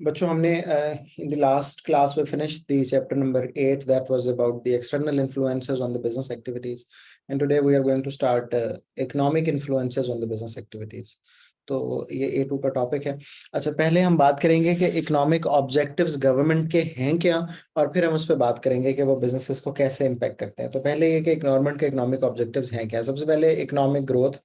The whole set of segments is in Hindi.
बच्चों हमने in the last class we finished the chapter number 8 that was about the external influences on the business activities, and today we are going to start economic influences on the business activities. तो ये A2 का टॉपिक है। अच्छा, पहले हम बात करेंगे कि इकोनॉमिक ऑब्जेक्टिव्स गवर्नमेंट के हैं क्या, और फिर हम उस पर बात करेंगे कि वो बिजनेसेस को कैसे इम्पैक्ट करते हैं। तो पहले ये कि गवर्नमेंट के इकोनॉमिक ऑब्जेक्टिव्स हैं क्या। सबसे पहले economic growth.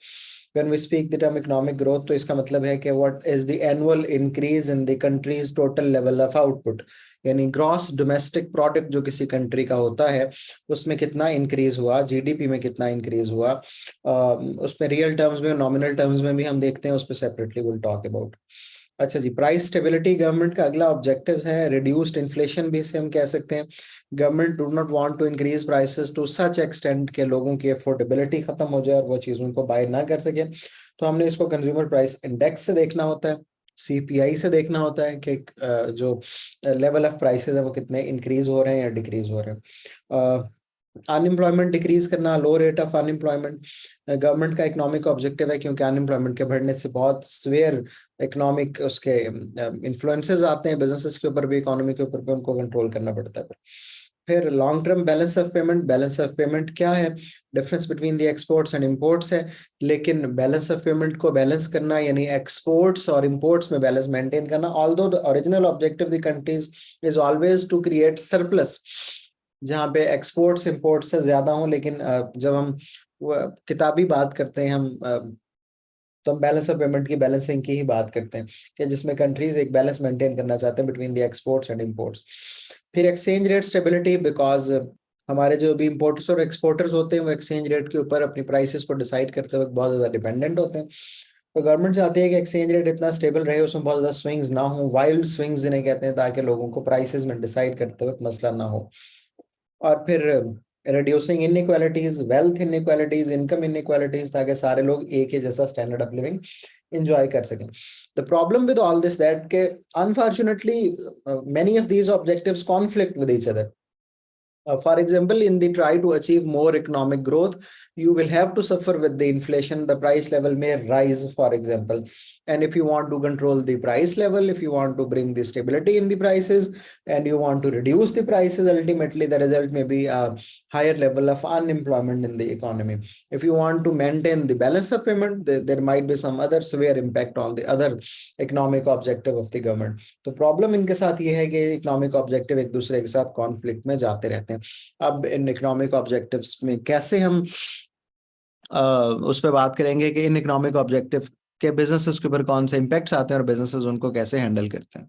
When we speak the term economic growth, तो इसका मतलब है कि what is the annual increase in the country's total level of output, यानी ग्रॉस डोमेस्टिक प्रोडक्ट जो किसी कंट्री का होता है उसमें कितना इंक्रीज हुआ, जीडीपी में कितना इंक्रीज हुआ, उसमें रियल टर्म्स में, नॉमिनल टर्म्स में भी हम देखते हैं, उस पर सेपरेटली विल टॉक अबाउट। अच्छा जी, प्राइस स्टेबिलिटी गवर्नमेंट का अगला ऑब्जेक्टिव है। रिड्यूस्ड इन्फ्लेशन भी इसे हम कह सकते हैं। Government do not want to increase prices to such extent के लोगों की अफोर्डेबिलिटी खत्म हो जाए और वो चीज उनको बाय ना कर सके। तो हमने इसको कंज्यूमर प्राइस इंडेक्स से देखना होता है, सीपीआई से देखना होता है कि जो लेवल ऑफ प्राइसेस है वो कितने इंक्रीज हो रहे हैं या डिक्रीज हो रहे हैं। अनएम्प्लॉयमेंट डिक्रीज करना, लो रेट ऑफ अनएम्प्लॉयमेंट गवर्नमेंट का इकोनॉमिक ऑब्जेक्टिव है, क्योंकि अनएम्प्लॉयमेंट के बढ़ने से बहुत स्वेयर इकोनॉमिक उसके इन्फ्लुएंसेस आते हैं बिजनेसेस के ऊपर भी, इकोनॉमी के ऊपर भी, उनको कंट्रोल करना पड़ता है। फिर long term balance of payment. Balance of payment क्या है? Difference between the exports and imports है, लेकिन बैलेंस ऑफ पेमेंट को बैलेंस करना यानी एक्सपोर्ट्स और इंपोर्ट्स में बैलेंस मेंटेन करना। Although the original objective the countries is always to create surplus, जहाँ पे एक्सपोर्ट्स इंपोर्ट्स से ज्यादा हो, लेकिन जब हम किताबी बात करते हैं हम तो हम बैलेंस ऑफ पेमेंट की, बैलेंसिंग की ही बात करते हैं, कि जिसमें कंट्रीज एक बैलेंस मेंटेन करना चाहते हैं between the exports and imports. फिर एक्सचेंज रेट स्टेबिलिटी, बिकॉज हमारे जो भी इंपोर्टर्स और एक्सपोर्टर्स होते हैं वो एक्सचेंज रेट के ऊपर अपनी प्राइसेस को डिसाइड करते वक्त बहुत ज्यादा डिपेंडेंट होते हैं। तो गवर्नमेंट चाहती है कि एक्सचेंज रेट इतना स्टेबल रहे, उसमें बहुत ज्यादा स्विंग्स ना हो, वाइल्ड स्विंग्स जिन्हें कहते हैं, ताकि लोगों को प्राइसेस में डिसाइड करते वक्त मसला ना हो। और फिर reducing inequalities, wealth inequalities, income inequalities, ताकि सारे लोग एक ही जैसा स्टैंडर्ड ऑफ लिविंग enjoy कर सकें। The problem with all this that unfortunately many of these objectives conflict with each other. For example, in the try to achieve more economic growth, you will have to suffer with the inflation. The price level may rise, for example. And if you want to control the price level, if you want to bring the stability in the prices, and you want to reduce the prices, ultimately the result may be a higher level of unemployment in the economy. If you want to maintain the balance of payment, there might be some other severe impact on the other economic objective of the government. तो प्रॉब्लम इनके साथ ये है कि इकोनॉमिक ऑब्जेक्टिव एक दूसरे के साथ कॉन्फ्लिक्ट में जाते रहते हैं। अब इन इकोनॉमिक ऑब्जेक्टिव्स में कैसे हम उस पर बात करेंगे कि इन इकोनॉमिक ऑब्जेक्टिव के बिजनेसेस के ऊपर कौन से इंपैक्ट्स आते हैं और बिजनेसेस उनको कैसे हैंडल करते हैं।